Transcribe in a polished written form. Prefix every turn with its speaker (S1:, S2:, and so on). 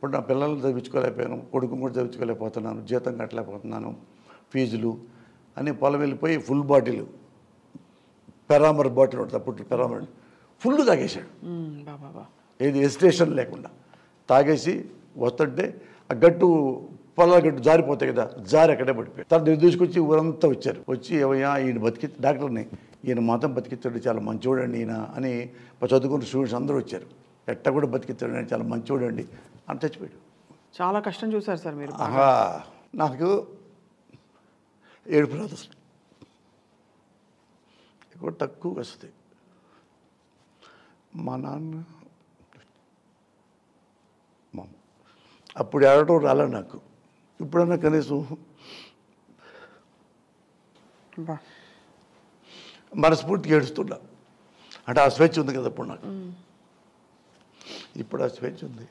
S1: ఇప్పుడు నా పిల్లల్ని చదివించుకోలేకపోయాను, కొడుకుని కూడా చదివించుకోలేకపోతున్నాను, జీతం కట్టలేకపోతున్నాను, ఫీజులు అని పొలం వెళ్ళిపోయి ఫుల్ బాటిల్ పెరామర్ బాటిల్ ఉంటుంది అప్పుడు పెరామర్ ఫుల్ తాగేశాడు. ఏది ఎస్టేషన్ లేకుండా తాగేసి వస్తుంటే ఆ గట్టు పొలాల గట్టు జారిపోతాయి కదా, జారి అక్కడే పడిపోయాడు. తను తీసుకొచ్చి ఊరంతా వచ్చారు. వచ్చి ఏమయ్యా ఈయన డాక్టర్ని ఈయన మాత్రం బతికించాడు, చాలా మంచివాడండి ఈయన అని చదువుకున్న స్టూడెంట్స్ అందరూ వచ్చారు. ఎట్ట కూడా బతికించాడు అని, చాలా మంచివాడండి అని చచ్చిపోయాడు.
S2: చాలా కష్టం చూసారు సార్ మీరు.
S1: నాకు ఏడుపు రాదు అసలు, ఎక్కువ తక్కువ వస్తుంది. మా నాన్న అప్పుడు ఏడటం రాలే నాకు, ఇప్పుడన్నా కనీసం మనస్ఫూర్తిగా ఏడుస్తున్నా. అంటే ఆ స్వేచ్ఛ ఉంది కదా ఇప్పుడు నాకు, ఇప్పుడు ఆ స్వేచ్ఛ ఉంది.